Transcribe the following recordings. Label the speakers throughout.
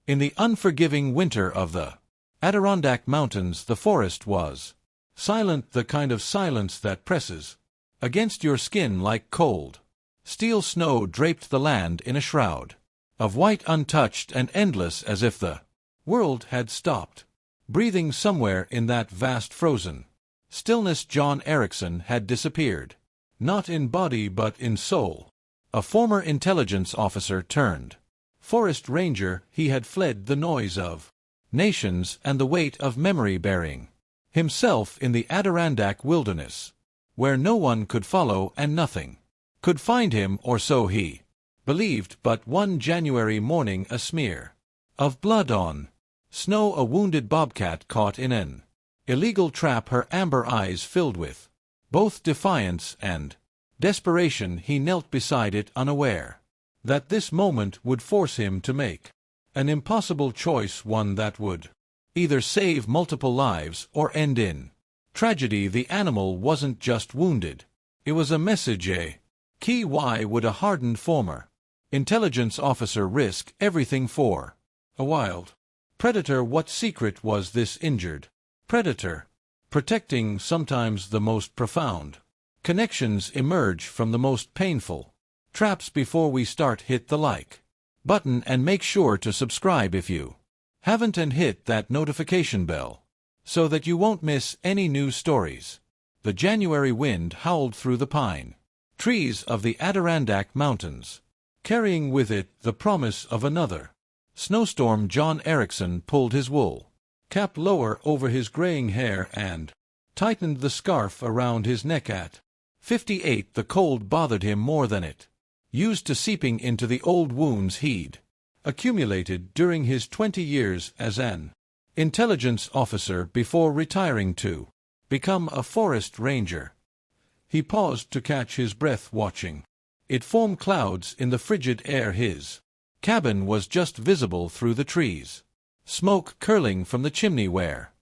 Speaker 1: In the unforgiving winter of the Adirondack Mountains, the forest was silent, the kind of silence that presses against your skin like cold steel. Snow draped the land in a shroud of white, untouched and endless, as if the world had stopped breathing somewhere in that vast frozen stillness. John Erickson had disappeared, not in body but in soul. A former intelligence officer turned forest ranger, he had fled the noise of nations and the weight of memory, burying himself in the Adirondack wilderness, where no one could follow and nothing could find him, or so he believed. But one January morning, a smear of blood on snow, a wounded bobcat caught in an illegal trap, her amber eyes filled with both defiance and desperation. He knelt beside it, unaware that this moment would force him to make an impossible choice, one that would either save multiple lives or end in tragedy. The animal wasn't just wounded, it was a message, a key. Why would a hardened former intelligence officer risk everything for a wild predator? What secret was this injured predator protecting? Sometimes the most profound connections emerge from the most painful traps. Before we start, hit the like button and make sure to subscribe if you haven't, and hit that notification bell so that you won't miss any new stories. The January wind howled through the pine trees of the Adirondack Mountains, carrying with it the promise of another snowstorm. John Erickson pulled his wool cap lower over his graying hair and tightened the scarf around his neck. At 58, the cold bothered him more than it used to, seeping into the old wounds he'd accumulated during his 20 years as an intelligence officer before retiring to become a forest ranger. He paused to catch his breath, watching it form clouds in the frigid air. His cabin was just visible through the trees, smoke curling from the chimney where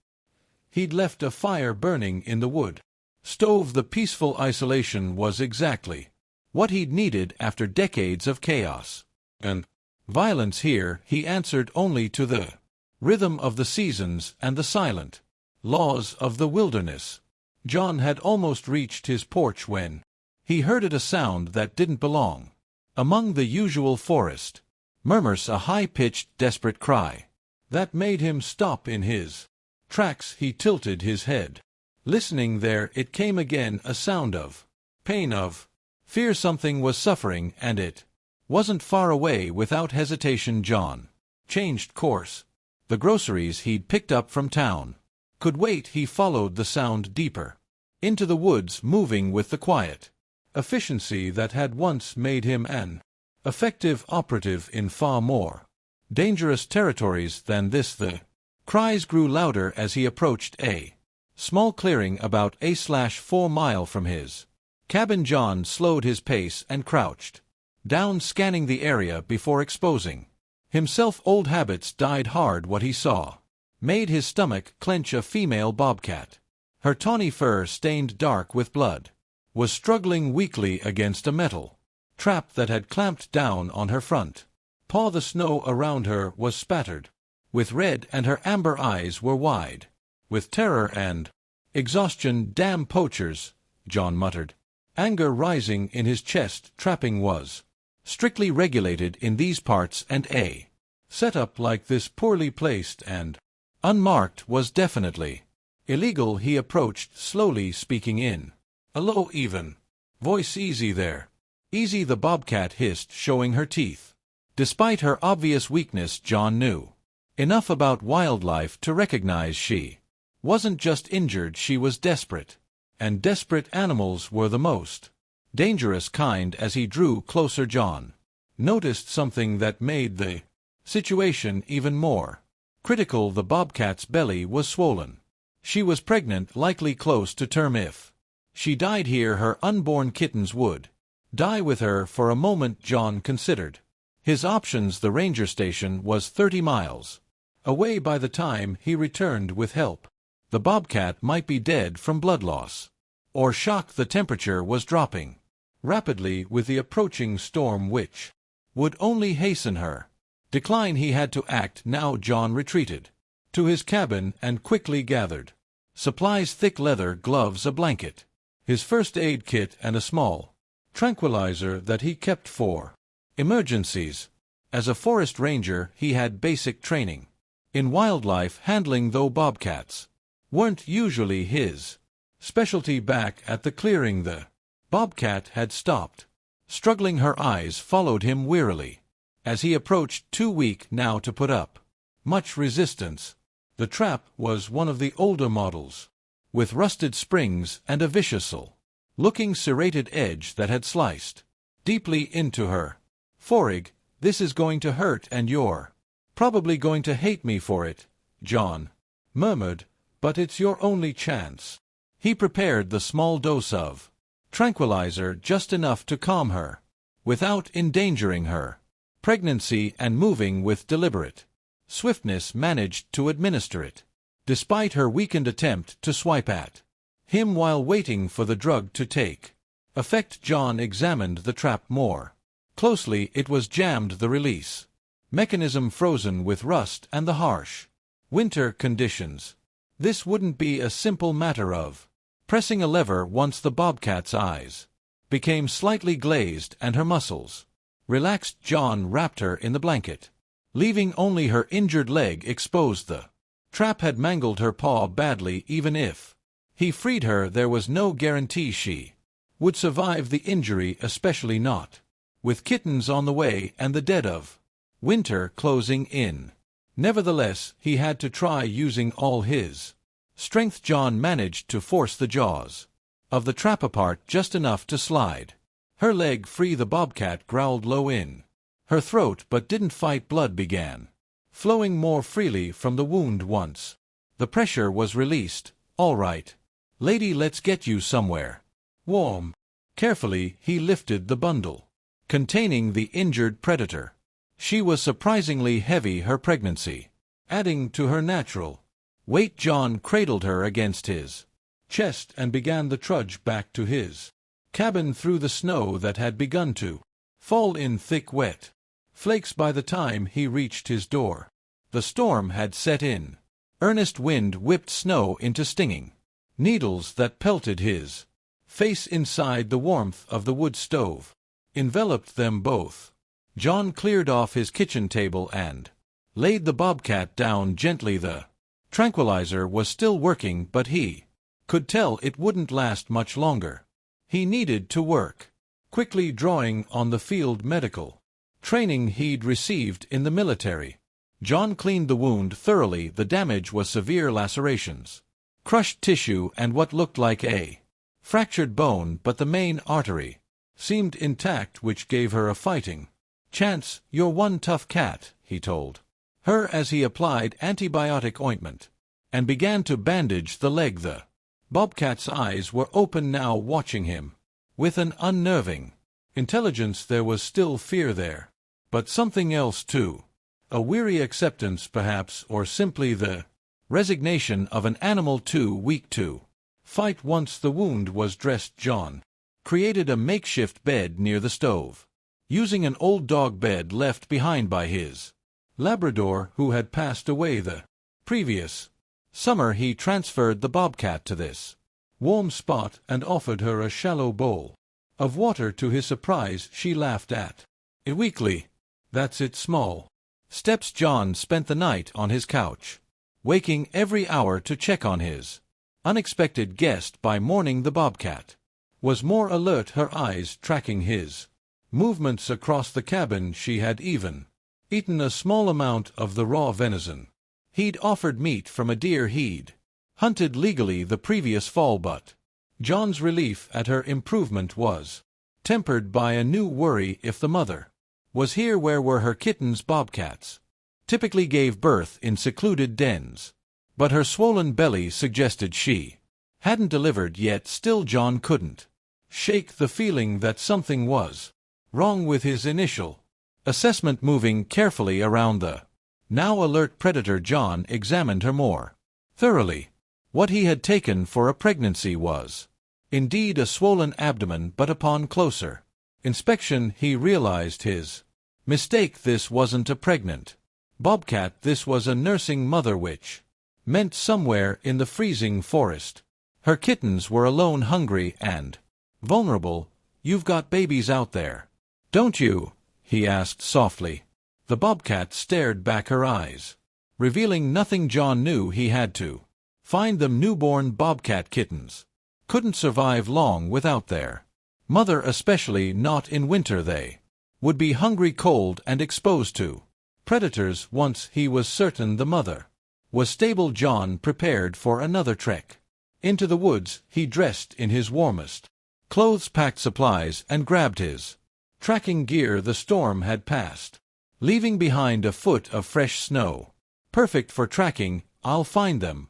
Speaker 1: he'd left a fire burning in the wood stove. The peaceful isolation was exactly what he'd needed after decades of chaos and violence. Here he answered only to the rhythm of the seasons and the silent laws of the wilderness. John had almost reached his porch when he heard a sound that didn't belong among the usual forest murmurs, a high-pitched, desperate cry that made him stop in his tracks. He tilted his head, listening. There it came again, a sound of pain, of fear. Something was suffering, and it wasn't far away. Without hesitation, John changed course. The groceries he'd picked up from town could wait. He followed the sound deeper into the woods, moving with the quiet efficiency that had once made him an effective operative in far more dangerous territories than this. The cries grew louder as he approached a small clearing about 4 miles from his cabin. John slowed his pace and crouched down, scanning the area before exposing himself. Old habits died hard. What he saw made his stomach clench. A female bobcat, her tawny fur stained dark with blood, was struggling weakly against a metal trap that had clamped down on her front paw. The snow around her was spattered with red, and her amber eyes were wide with terror and exhaustion. Damn poachers, John muttered, anger rising in his chest. Trapping was strictly regulated in these parts, and a setup like this, poorly placed and unmarked, was definitely illegal. He approached slowly, speaking in a low, even voice. Easy there. Easy, the bobcat hissed, showing her teeth. Despite her obvious weakness, John knew enough about wildlife to recognize she wasn't just injured, she was desperate. And desperate animals were the most dangerous kind. As he drew closer, John noticed something that made the situation even more critical. The bobcat's belly was swollen. She was pregnant, likely close to term. If she died here, her unborn kittens would die with her. For a moment, John considered his options. The ranger station was 30 miles away by the time he returned with help. The bobcat might be dead from blood loss or shock. The temperature was dropping rapidly with the approaching storm, which would only hasten her Decline he had to act now. John retreated to his cabin and quickly gathered supplies: thick leather gloves, a blanket, his first aid kit, and a small tranquilizer that he kept for emergencies. As a forest ranger, he had basic training in wildlife handling, though bobcats weren't usually his specialty. Back at the clearing, the bobcat had stopped struggling. Her eyes followed him wearily as he approached, too weak now to put up much resistance. The trap was one of the older models, with rusted springs and a vicious-looking serrated edge that had sliced deeply into her foreleg. "This is going to hurt, and you're probably going to hate me for it," John murmured, "but it's your only chance." He prepared the small dose of tranquilizer, just enough to calm her without endangering her pregnancy, and moving with deliberate swiftness managed to administer it, despite her weakened attempt to swipe at him while waiting for the drug to take effect. John examined the trap more closely. It was jammed, the release mechanism frozen with rust and the harsh winter conditions. This wouldn't be a simple matter of pressing a lever. Once the bobcat's eyes became slightly glazed and her muscles relaxed, John wrapped her in the blanket, leaving only her injured leg exposed. The trap had mangled her paw badly. Even if he freed her, there was no guarantee she would survive the injury, especially not with kittens on the way and the dead of winter closing in. Nevertheless, he had to try. Using all his strength, John managed to force the jaws of the trap apart just enough to slide her leg free. The bobcat growled low in her throat but didn't fight. Blood began flowing more freely from the wound once the pressure was released. "All right, lady, let's get you somewhere warm." Carefully, he lifted the bundle containing the injured predator. She was surprisingly heavy, her pregnancy adding to her natural weight. John cradled her against his chest and began the trudge back to his cabin through the snow that had begun to fall in thick wet flakes by the time he reached his door. The storm had set in. Earnest wind whipped snow into stinging needles that pelted his face. Inside, the warmth of the wood stove enveloped them both. John cleared off his kitchen table and laid the bobcat down gently. The tranquilizer was still working, but he could tell it wouldn't last much longer. He needed to work quickly, drawing on the field medical training he'd received in the military. John cleaned the wound thoroughly. The damage was severe: lacerations, crushed tissue, and what looked like a fractured bone, but the main artery seemed intact, which gave her a fighting chance. "You're one tough cat," he told her as he applied antibiotic ointment and began to bandage the leg. The bobcat's eyes were open now, watching him with an unnerving intelligence. There was still fear there, but something else too. A weary acceptance, perhaps, or simply the resignation of an animal too weak to fight. Once the wound was dressed, John created a makeshift bed near the stove, using an old dog bed left behind by his Labrador, who had passed away the previous summer. He transferred the bobcat to this warm spot and offered her a shallow bowl of water. To his surprise, she laughed at it weakly. "That's it." Small steps. John spent the night on his couch, waking every hour to check on his unexpected guest. By morning, the bobcat was more alert, her eyes tracking his movements across the cabin. She had even eaten a small amount of the raw venison he'd offered, meat from a deer he'd hunted legally the previous fall. But John's relief at her improvement was tempered by a new worry. If the mother was here, where were her kittens? Bobcats typically gave birth in secluded dens, but her swollen belly suggested she hadn't delivered yet. Still, John couldn't shake the feeling that something was wrong with his initial assessment. Moving carefully around the now alert predator, John examined her more thoroughly. What he had taken for a pregnancy was indeed a swollen abdomen, but upon closer inspection he realized his Mistake, this wasn't a pregnant bobcat, this was a nursing mother which meant somewhere in the freezing forest her kittens were alone, hungry and vulnerable. You've got babies out there, don't you? He asked softly. The bobcat stared back, her eyes revealing nothing. John knew he had to find them. Newborn bobcat kittens couldn't survive long without their mother, especially not in winter. They would be hungry, cold, and exposed to predators. Once he was certain the mother was stable, John prepared for another trek into the woods. He dressed in his warmest clothes, packed supplies, and grabbed his tracking gear. The storm had passed, leaving behind a foot of fresh snow. Perfect for tracking. I'll find them,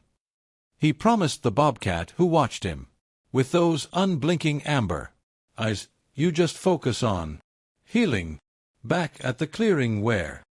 Speaker 1: he promised the bobcat, who watched him with those unblinking amber eyes. You just focus on healing. Back at the clearing where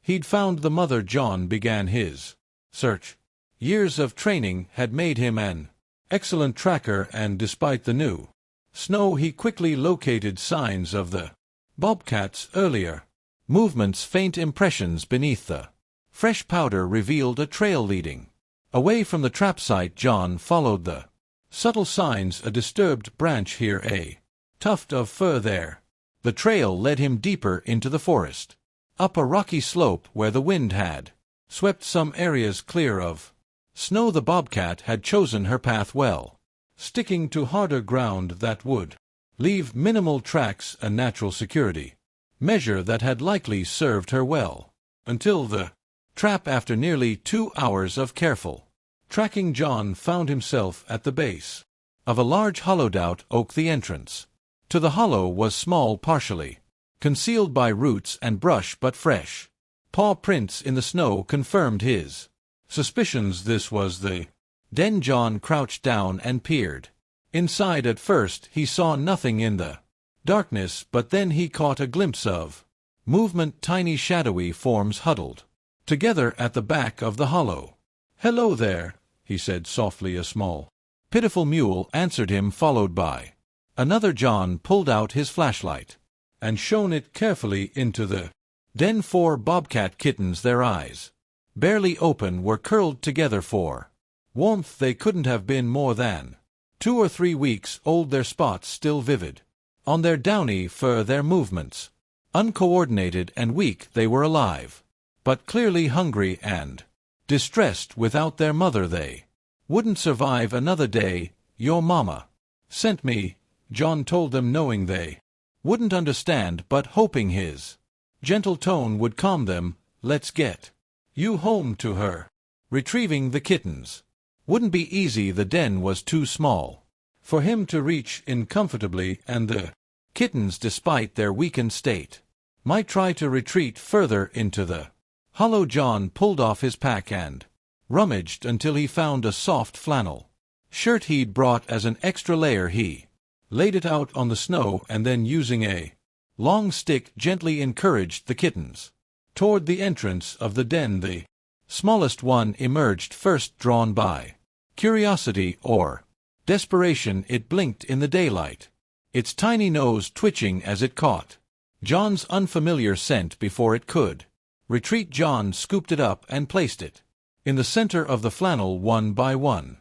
Speaker 1: he'd found the mother, John began his search. Years of training had made him an excellent tracker, and despite the new snow, he quickly located signs of the bobcat's earlier movements. Faint impressions beneath the fresh powder revealed a trail leading away from the trap site. John followed the subtle signs, a disturbed branch here, a tuft of fur there. The trail led him deeper into the forest, up a rocky slope where the wind had swept some areas clear of snow. The bobcat had chosen her path well, sticking to harder ground that would leave minimal tracks, a natural security measure that had likely served her well until the trap. After nearly 2 hours of careful tracking, John found himself at the base of a large hollowed-out oak. The entrance to the hollow was small, partially concealed by roots and brush, but fresh paw prints in the snow confirmed his suspicions. This was the den. John crouched down and peered inside. At first he saw nothing in the darkness, but then he caught a glimpse of movement, tiny shadowy forms huddled together at the back of the hollow. "Hello there," he said softly. A small, pitiful mule answered him, followed by another. John pulled out his flashlight and shone it carefully into the den. 4 bobcat kittens, their eyes barely open, were curled together for warmth. They couldn't have been more than 2 or 3 weeks old, their spots still vivid on their downy fur, their movements uncoordinated and weak. They were alive, but clearly hungry and distressed. Without their mother they wouldn't survive another day. "Your mama sent me," John told them, knowing they wouldn't understand, but hoping his gentle tone would calm them. "Let's get you home to her." Retrieving the kittens wouldn't be easy. The den was too small for him to reach in comfortably, and the kittens, despite their weakened state, might try to retreat further into the hollow. John pulled off his pack and rummaged until he found a soft flannel shirt he'd brought as an extra layer. He laid it out on the snow and then, using a long stick, gently encouraged the kittens toward the entrance of the den. The smallest one emerged first, drawn by curiosity or desperation. It blinked in the daylight, its tiny nose twitching as it caught John's unfamiliar scent. Before it could retreat, John scooped it up and placed it in the center of the flannel. One by one,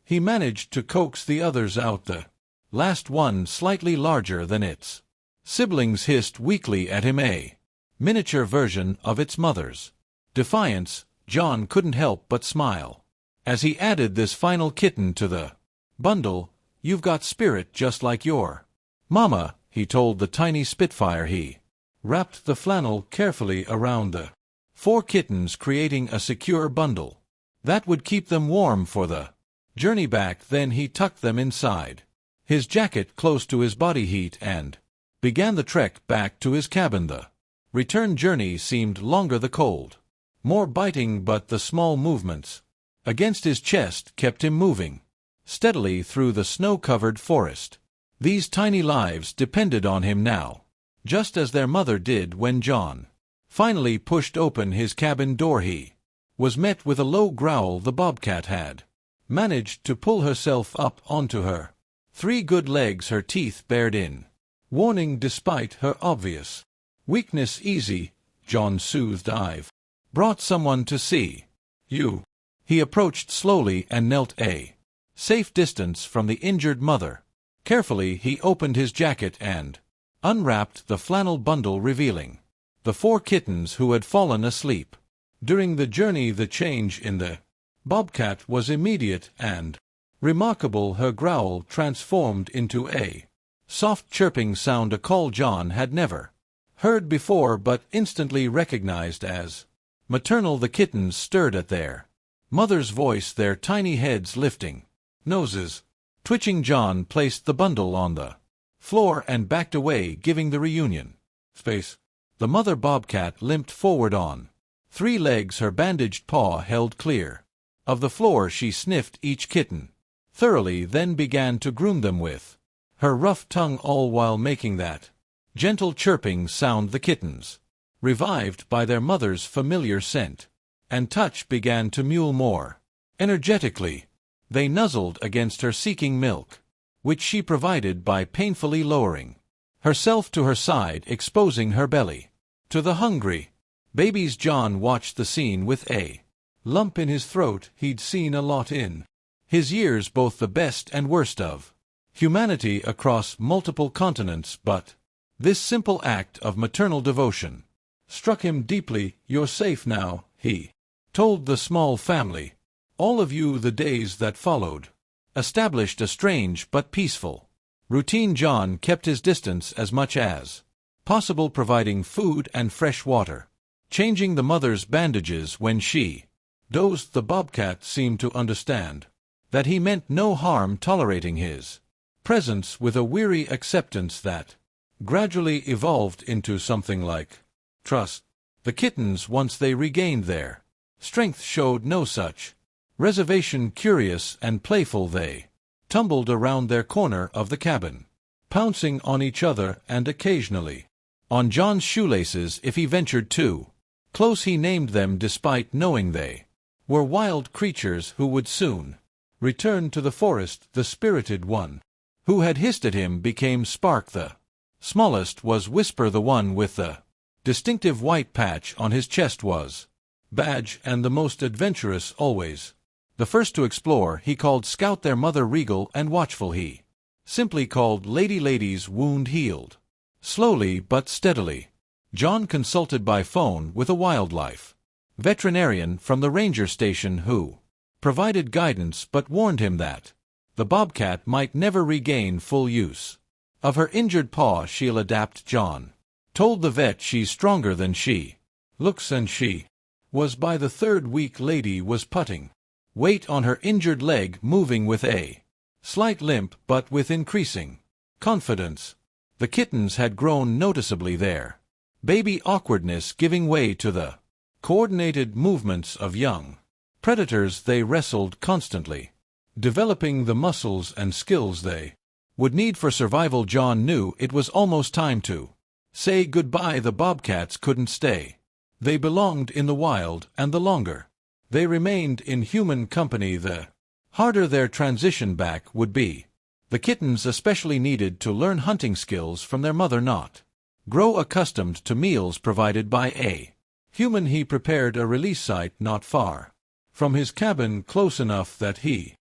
Speaker 1: he managed to coax the others out. The last one, slightly larger than its siblings, hissed weakly at him, a miniature version of its mother's defiance. John couldn't help but smile as he added this final kitten to the bundle. "You've got spirit just like your mama," he told the tiny spitfire. He wrapped the flannel carefully around the 4 kittens, creating a secure bundle that would keep them warm for the journey back. Then he tucked them inside his jacket close to his body heat and began the trek back to his cabin. The return journey seemed longer, the cold more biting, but the small movements against his chest kept him moving steadily through the snow-covered forest. These tiny lives depended on him now, just as their mother did. When John finally pushed open his cabin door, he was met with a low growl. The bobcat had managed to pull herself up onto her 3 good legs, her teeth bared in warning despite her obvious Weakness easy, John soothed Ive. Brought someone to see you. He approached slowly and knelt a safe distance from the injured mother. Carefully he opened his jacket and unwrapped the flannel bundle, revealing the 4 kittens who had fallen asleep. During the journey the change in the Bobcat was immediate and remarkable. Her growl transformed into a soft chirping sound, a call John had never heard before but instantly recognized as maternal. The kittens stirred at their mother's voice, their tiny heads lifting, noses twitching. John placed the bundle on the floor and backed away, giving the reunion space. The mother Bobcat limped forward on 3 legs, her bandaged paw held clear of the floor. She sniffed each kitten thoroughly, then began to groom them with her rough tongue, all while making that gentle chirping sound. The kittens, revived by their mother's familiar scent and touch, began to mew more energetically. They nuzzled against her, seeking milk, which she provided by painfully lowering herself to her side, exposing her belly to the hungry babies. John watched the scene with a lump in his throat. He'd seen a lot in his years, both the best and worst of humanity across multiple continents, but this simple act of maternal devotion struck him deeply. "You're safe now," he told the small family. All of you. The days that followed established a strange but peaceful routine. John kept his distance as much as possible, providing food and fresh water, changing the mother's bandages when she dozed. The Bobcat seemed to understand that he meant no harm, tolerating his presence with a weary acceptance that gradually evolved into something like trust. The kittens, once they regained their strength, showed no such reservation. Curious and playful, they tumbled around their corner of the cabin, pouncing on each other and occasionally on John's shoelaces if he ventured too close. He named them despite knowing they were wild creatures who would soon return to the forest. The spirited one who had hissed at him became Spark. The smallest was Whisper. The one with the distinctive white patch on his chest was Badge, and the most adventurous, always the first to explore, he called Scout. Their mother, regal and watchful, he simply called Lady. Lady's wound healed slowly but steadily. John consulted by phone with a wildlife veterinarian from the ranger station who provided guidance but warned him that the Bobcat might never regain full use of her injured paw. She'll adapt, John told the vet. She's stronger than she looks, and she was. By the 3rd week, Lady was putting weight on her injured leg, moving with a slight limp but with increasing confidence. The kittens had grown noticeably, their baby awkwardness giving way to the coordinated movements of young predators. They wrestled constantly, developing the muscles and skills they would need for survival. John knew it was almost time to say goodbye. The Bobcats couldn't stay. They belonged in the wild, and the longer they remained in human company, the harder their transition back would be. The kittens especially needed to learn hunting skills from their mother, not grow accustomed to meals provided by a human. He prepared a release site not far from his cabin, close enough that he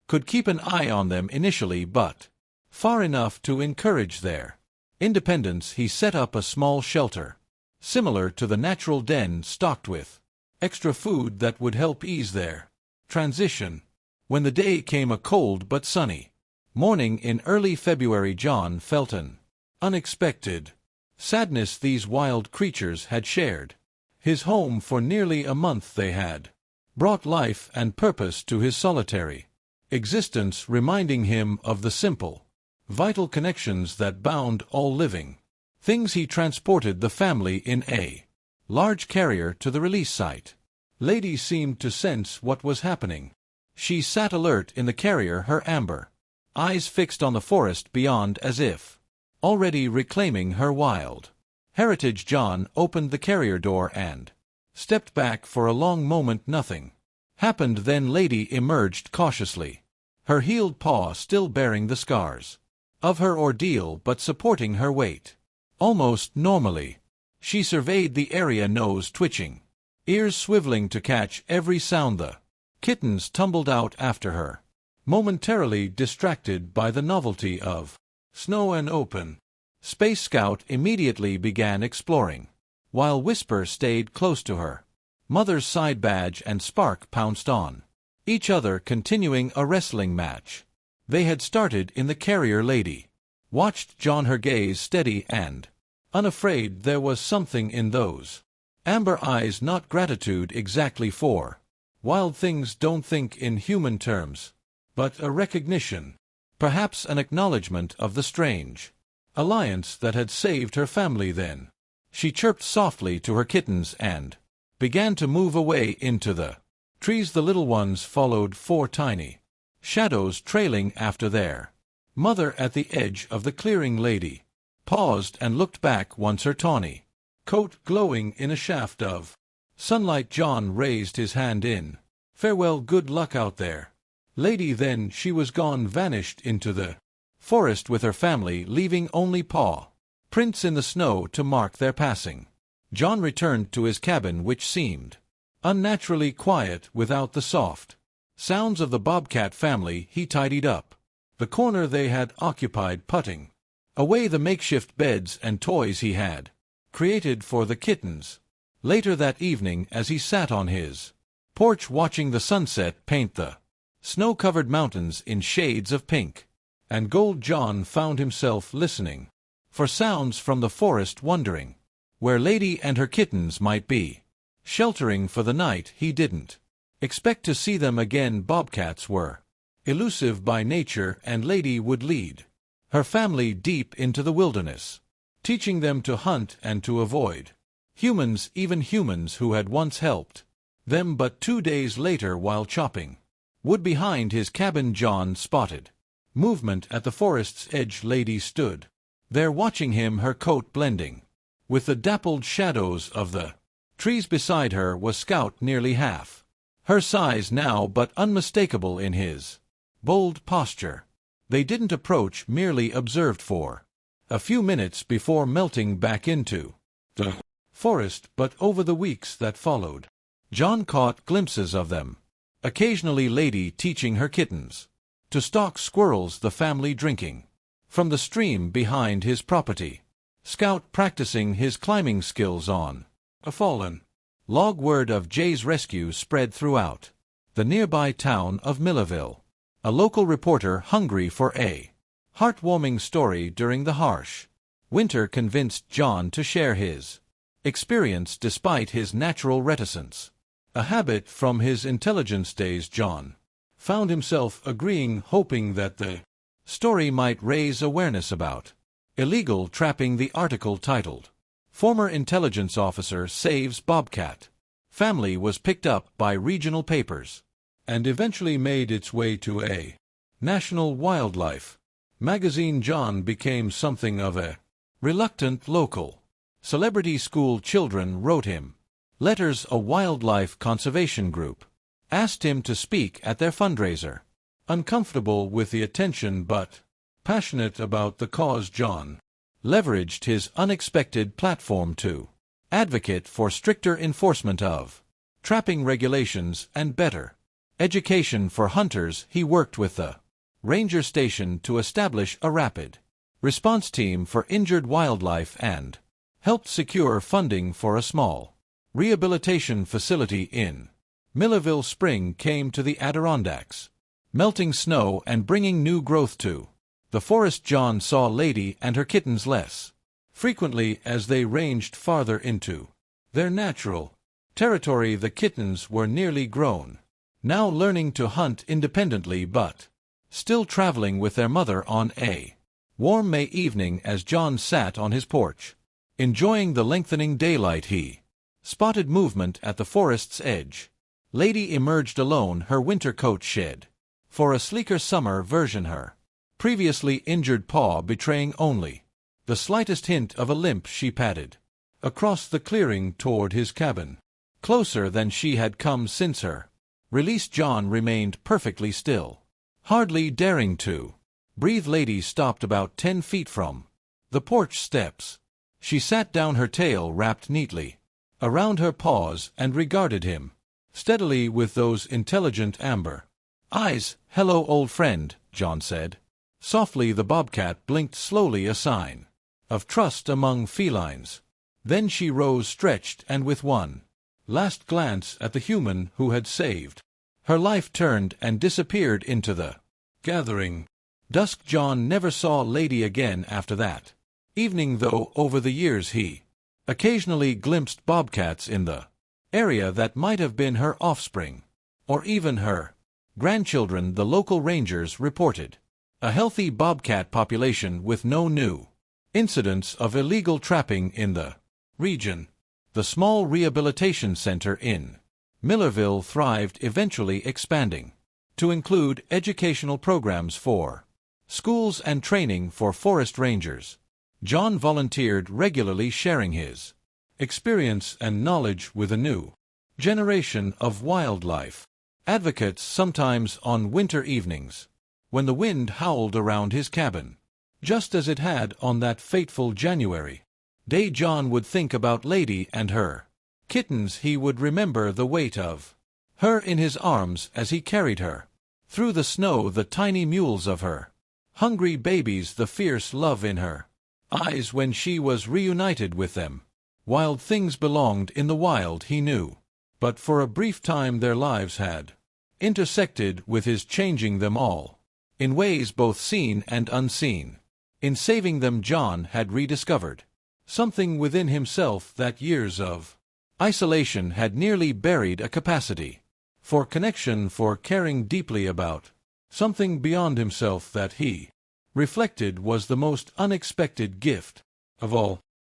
Speaker 1: could keep an eye on them initially, but far enough to encourage their independence. He set up a small shelter, similar to the natural den, stocked with extra food that would help ease their transition. When the day came, a cold but sunny morning in early February, John felt an unexpected sadness. These wild creatures had shared his home for nearly a month. They had brought life and purpose to his solitary existence, reminding him of the simple, vital connections that bound all living things. He transported the family in a large carrier to the release site. Lady seemed to sense what was happening. She sat alert in the carrier, her amber eyes fixed on the forest beyond, as if already reclaiming her wild heritage. John opened the carrier door and stepped back. For a long moment nothing happened. Then Lady emerged cautiously, her healed paw still bearing the scars of her ordeal but supporting her weight almost normally. She surveyed the area, nose twitching, ears swiveling to catch every sound. The kittens tumbled out after her, momentarily distracted by the novelty of snow and open. Space Scout immediately began exploring, while Whisper stayed close to her. Mother's side badge and Spark pounced on each other, continuing a wrestling match they had started in the carrier. Lady watched John, her gaze steady and unafraid. There was something in those amber eyes, not gratitude exactly for wild things, don't think in human terms, but a recognition, perhaps an acknowledgement of the strange alliance that had saved her family. Then she chirped softly to her kittens and began to move away into the trees. The little ones followed, 4 tiny shadows trailing after their mother at the edge of the clearing. Lady paused and looked back once, her tawny coat glowing in a shaft of sunlight. John raised his hand in farewell. Good luck out there, lady. Then she was gone, vanished into the forest with her family, leaving only paw prints in the snow to mark their passing. John returned to his cabin, which seemed unnaturally quiet without the soft sounds of the Bobcat family. He tidied up the corner they had occupied, putting away the makeshift beds and toys he had created for the kittens. Later that evening, as he sat on his porch watching the sunset paint the snow-covered mountains in shades of pink and gold, John found himself listening for sounds from the forest, wondering where Lady and her kittens might be sheltering for the night. He didn't expect to see them again. Bobcats were elusive by nature, and Lady would lead her family deep into the wilderness, teaching them to hunt and to avoid humans, even humans who had once helped them. But 2 days later, while chopping wood behind his cabin, John spotted movement at the forest's edge. Lady stood there watching him, her coat blending with the dappled shadows of the trees. Beside her was Scout, nearly half her size now, but unmistakable in his bold posture. They didn't approach, merely observed for a few minutes before melting back into the forest. But over the weeks that followed, John caught glimpses of them, occasionally Lady teaching her kittens to stalk squirrels, the family drinking from the stream behind his property, Scout practicing his climbing skills on a fallen log. Word of Jay's rescue spread throughout the nearby town of Millerville. A local reporter, hungry for a heartwarming story during the harsh winter, convinced John to share his experience despite his natural reticence, a habit from his intelligence days. John found himself agreeing, hoping that the story might raise awareness about illegal trapping. The article, titled "Former Intelligence Officer Saves Bobcat Family," was picked up by regional papers and eventually made its way to a national wildlife magazine. John became something of a reluctant local celebrity. School children wrote him letters. A wildlife conservation group asked him to speak at their fundraiser. Uncomfortable with the attention but passionate about the cause, John leveraged his unexpected platform to advocate for stricter enforcement of trapping regulations and better education for hunters. He worked with the ranger station to establish a rapid response team for injured wildlife and helped secure funding for a small rehabilitation facility in Millerville. Spring came to the Adirondacks, melting snow and bringing new growth to the forest. John saw Lady and her kittens less frequently as they ranged farther into their natural territory. The kittens were nearly grown, now learning to hunt independently, but still traveling with their mother. On a warm May evening, as John sat on his porch, enjoying the lengthening daylight, he spotted movement at the forest's edge. Lady emerged alone, her winter coat shed for a sleeker summer version, her previously injured paw betraying only the slightest hint of a limp. She padded across the clearing toward his cabin, closer than she had come since her release. John remained perfectly still, hardly daring to breathe. Lady stopped about 10 feet from the porch steps, She sat down, her tail wrapped neatly around her paws, and regarded him steadily with those intelligent amber eyes. "Hello, old friend," John said. Softly the bobcat blinked slowly, a sign of trust among felines. Then she rose, stretched, and with one last glance at the human who had saved her life turned and disappeared into the gathering dusk. John never saw Lady again after that evening, though over the years he occasionally glimpsed bobcats in the area that might have been her offspring, or even her grandchildren. The local rangers reported a healthy bobcat population with no new incidents of illegal trapping in the region. The small rehabilitation center in Millerville thrived, eventually expanding to include educational programs for schools and training for forest rangers. John volunteered regularly, sharing his experience and knowledge with a new generation of wildlife advocates. Sometimes on winter evenings, when the wind howled around his cabin, just as it had on that fateful January day, John would think about Lady and her kittens. He would remember the weight of her in his arms as he carried her through the snow, the tiny mules of her hungry babies, the fierce love in her eyes when she was reunited with them. Wild things belonged in the wild, he knew, but for a brief time their lives had intersected with his, changing them all in ways both seen and unseen. In saving them, John had rediscovered something within himself that years of isolation had nearly buried: a capacity for connection, for caring deeply about something beyond himself that he reflected was the most unexpected gift of all.